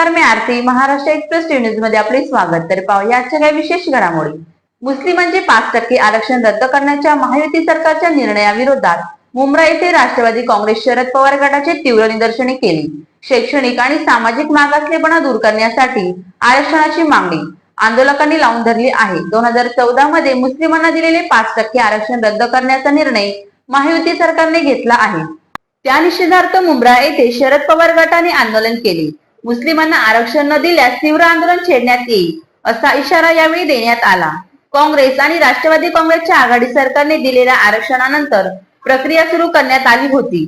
नमस्कार, मी आरती. Maharashtra express news मध्ये आपले स्वागत. तर पाहूया आजच्या काही विशेष घडामोडी. मुस्लिमांचे 5% आरक्षण रद्द करण्याच्या महायुती सरकारच्या निर्णयाविरोधात मुंब्रा येथे राष्ट्रवादी काँग्रेस शरद पवार गटाचे तीव्र निदर्शने केली. शैक्षणिक आणि सामाजिक मागासलेपणा दूर करण्यासाठी आरक्षणाची मागणी आंदोलकांनी लावून धरली आहे. 2014 मध्ये मुस्लिमांना दिलेले 5% आरक्षण रद्द करण्याचा निर्णय महायुती सरकारने घेतला आहे. त्या निषेधार्थ मुंब्रा येथे शरद पवार गटाने आंदोलन केले. मुस्लिमांना आरक्षण न दिल्यास तीव्र आंदोलन छेडण्यात येईल असा इशारा यावेळी देण्यात आला. काँग्रेस आणि राष्ट्रवादी काँग्रेसच्या आघाडी सरकारने दिलेल्या आरक्षणानंतर प्रक्रिया सुरू करण्यात आली होती,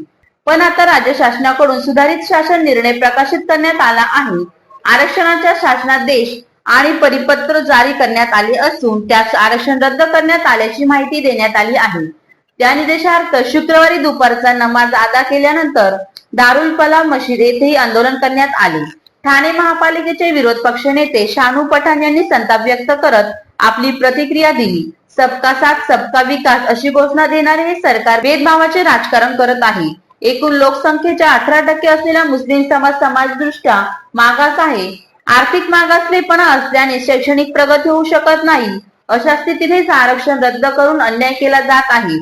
पण आता राज्य शासनाकडून सुधारित शासन निर्णय प्रकाशित करण्यात आला आहे. आरक्षणाच्या शासनादेश आणि परिपत्र जारी करण्यात आले असून त्यास आरक्षण रद्द करण्यात आल्याची माहिती देण्यात आली आहे. त्या निर्देशार्थ शुक्रवारी दुपारचा नमाज अदा केल्यानंतर दारुल फलाह मशीद येथेही आंदोलन करण्यात आले. ठाणे महापालिकेचे विरोध पक्ष नेते शानू पठाण यांनी संताप व्यक्त करत आपली प्रतिक्रिया दिली. सबका साथ सबका विकास अशी घोषणा देणारे हे सरकार भेदभावाचे राजकारण करत आहे. एकूण लोकसंख्येच्या 18% असलेला मुस्लिम समाज समाजदृष्ट्या मागास आहे. आर्थिक मागासलेपणा असल्याने शैक्षणिक प्रगती होऊ शकत नाही. अशा स्थितीत हे आरक्षण रद्द करून अन्याय केला जात आहे.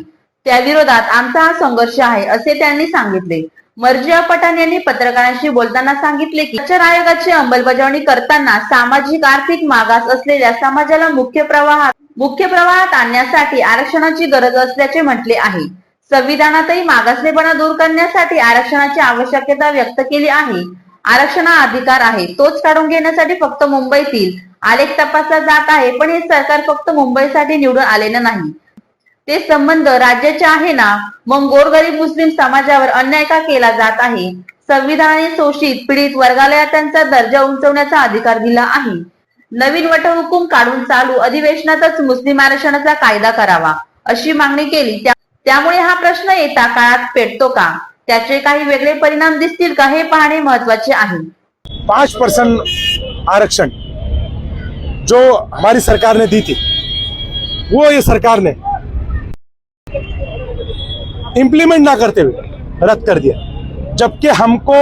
त्या विरोधात आमचा हा संघर्ष आहे असे त्यांनी सांगितले. मर्जिया पठाण यांनी पत्रकारांशी बोलताना सांगितले की आरक्षण आयोगाची अंमलबजावणी करताना सामाजिक आर्थिक मागास असलेल्या समाजाला मुख्य प्रवाहात आणण्यासाठी आरक्षणाची गरज असल्याचे म्हटले आहे. संविधानातही मागासलेपणा दूर करण्यासाठी आरक्षणाची आवश्यकता व्यक्त केली आहे. आरक्षण हा अधिकार आहे, तोच काढून घेण्यासाठी फक्त मुंबईतील आलेख तपासला जात आहे. पण हे सरकार फक्त मुंबईसाठी निवडून आलेलं नाही, ते संबंध राज्याचे आहे ना. मग गोरगरीब मुस्लिम समाजावर अन्याय का केला जात आहे? संविधानाने शोषित पीडित वर्गाला त्यांचा दर्जा उंचवण्याचा अधिकार दिला आहे. नवीन वटहुकूम काढून चालू अधिवेशनातच मुस्लिम आरक्षणाचा कायदा करावा अशी मागणी केली. त्यामुळे हा प्रश्न येता काळात पेटतो का? त्याचे काही वेगळे परिणाम दिसतील का हे पाहणे महत्वाचे आहे. 5% आरक्षण जो हमारी सरकार ने दी थी वो ये सरकार ने इम्प्लीमेंट ना करते हुए रद्द कर दिया. जबकि हमको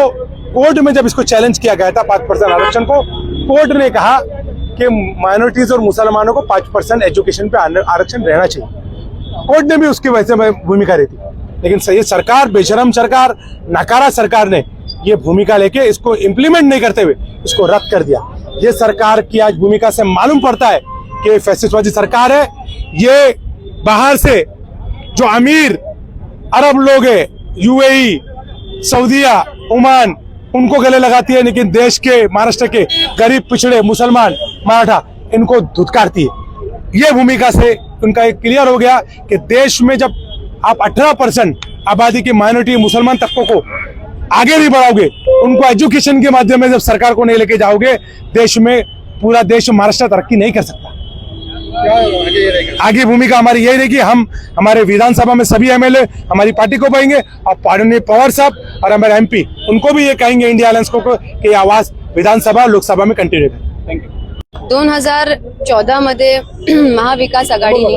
कोर्ट में जब इसको चैलेंज किया गया था 5% आरक्षण को, कोर्ट ने कहा कि माइनॉरिटीज और मुसलमानों को 5% एजुकेशन पे आरक्षण रहना चाहिए. कोर्ट ने भी उसकी वजह से भूमिका रही थी. लेकिन ये सरकार, बेशरम सरकार, नकारा सरकार ने ये भूमिका लेके इसको इम्प्लीमेंट नहीं करते हुए इसको रद्द कर दिया. ये सरकार की आज भूमिका से मालूम पड़ता है कि फैसिस्टवादी सरकार है. ये बाहर से जो अमीर अरब लोग है, यूएई, सऊदीया, ओमान, उनको गले लगाती है, लेकिन देश के, महाराष्ट्र के गरीब पिछड़े मुसलमान, मराठा, इनको धुतकारती है. ये भूमिका से उनका एक क्लियर हो गया कि देश में जब आप 18% आबादी की माइनॉरिटी मुसलमान तबकों को आगे नहीं बढ़ाओगे, उनको एजुकेशन के माध्यम में जब सरकार को नहीं लेके जाओगे, देश में पूरा देश महाराष्ट्र तरक्की नहीं कर सकता. आगे भूमिका हमारी यही रहेगी. हम हमारे विधानसभा में सभी एमएलए हमारी पार्टी को कहेंगे और माननीय पवार साहब और हमारे एमपी उनको भी ये कहेंगे इंडिया अलायंस को कि ये आवाज विधानसभा लोकसभा में कंटिन्यू करें. Thank you. 2014 मध्ये महाविकास आघाडीने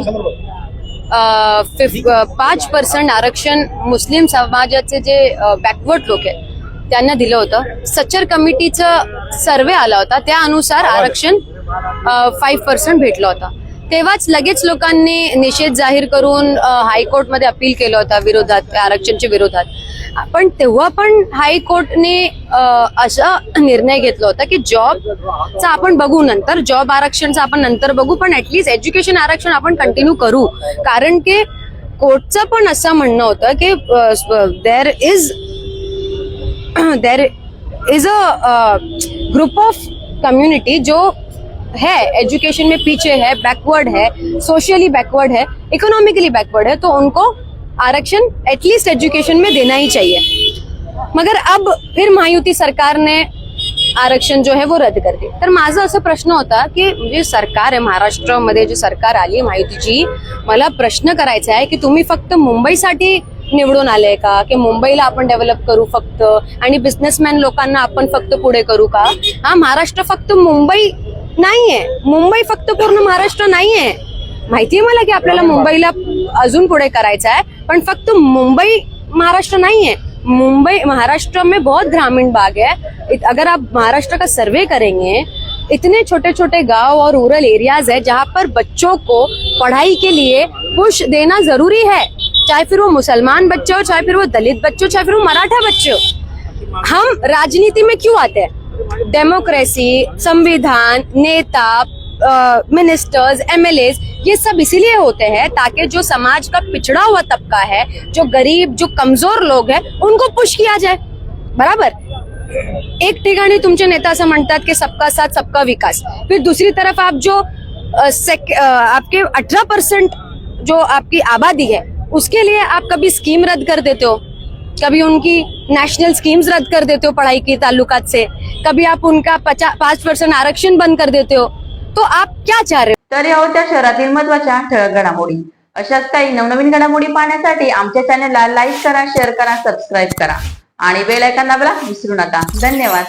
5% आरक्षण मुस्लिम समाजाचे जे बॅकवर्ड लोक आहेत त्यांना दिलं होतं. सच्चर कमिटीचा सर्वे आला होता, त्यानुसार आरक्षण 5% भेटलं होतं. तेव्हाच लगेच लोकांनी निषेध जाहीर करून हायकोर्टमध्ये अपील केलं होतं विरोधात, आरक्षणच्या विरोधात. पण तेव्हा पण हायकोर्टने असा निर्णय घेतला होता की जॉबचा आपण बघू नंतर, जॉब आरक्षणचा आपण नंतर बघू, पण ऍटलीस्ट एज्युकेशन आरक्षण आपण कंटिन्यू करू. कारण की कोर्टचं पण असं म्हणणं होतं की there is a group of community जो है एजुकेशन में पीछे है, बैकवर्ड है, सोशली बैकवर्ड है, इकोनॉमिकली बैकवर्ड है, तो उनको आरक्षण एटलीस्ट एजुकेशन में देना ही चाहिए. मगर अब फिर महायुती सरकार ने आरक्षण जो है वो रद्द कर दिया. तर माझा असा प्रश्न होता की म्हणजे सरकार आहे महाराष्ट्रामध्ये, जी सरकार आली महायुतीची, मला प्रश्न करायचा आहे की तुम्ही फक्त मुंबईसाठी निवडून आले का, की मुंबईला आपण डेव्हलप करू फक्त आणि बिझनेसमॅन लोकांना आपण फक्त पुढे करू का? हा महाराष्ट्र फक्त मुंबई नाहीये, मुंबई फक्त पूर्ण महाराष्ट्र नाहीये. माहितीये मला की आपल्याला मुंबईला अजून पुढे करायचं आहे, पण फक्त मुंबई महाराष्ट्र नाहीये. मुंबई महाराष्ट्र में बहुत ग्रामीण भाग है। अगर आप महाराष्ट्र का सर्वे करेंगे, इतने छोटे छोटे गांव और रूरल एरियाज है जहां पर बच्चों को पढ़ाई के लिए पुश देना जरूरी है, चाहे फिर वो मुसलमान बच्चे हो, चाहे फिर वो दलित बच्चे हो, चाहे फिर वो मराठा बच्चे हो। हम राजनीति में क्यों आते हैं? डेमोक्रेसी, संविधान, नेता, मिनिस्टर्स, एमएलएज, ये सब इसीलिए होते हैं ताकि जो समाज का पिछड़ा हुआ तबका है, जो गरीब, जो कमजोर लोग हैं, उनको पुश किया जाए। बराबर? एक ठिकाणी तुमचे नेता असं म्हणतात की सबका साथ सबका विकास, फिर दूसरी तरफ आप जो आपके 18% जो आपकी आबादी है उसके लिए आप कभी स्कीम रद्द कर देते हो, कभी उनकी नेशनल स्कीम्स रद्द कर देते हो पढ़ाई की ताल्लुकात से, कभी आप उनका 5% आरक्षण बंद कर देते हो, तो आप क्या चाह रहे हो? तर या होत्या शहरातील महत्त्वाच्या ठळक घडामोडी. अशाच काही नवनवीन घडामोडी पाहण्यासाठी आमच्या चॅनलला लाईक करा, शेअर करा, सबस्क्राईब करा आणि बेल आयकॉन दाबायला विसरू नका. धन्यवाद.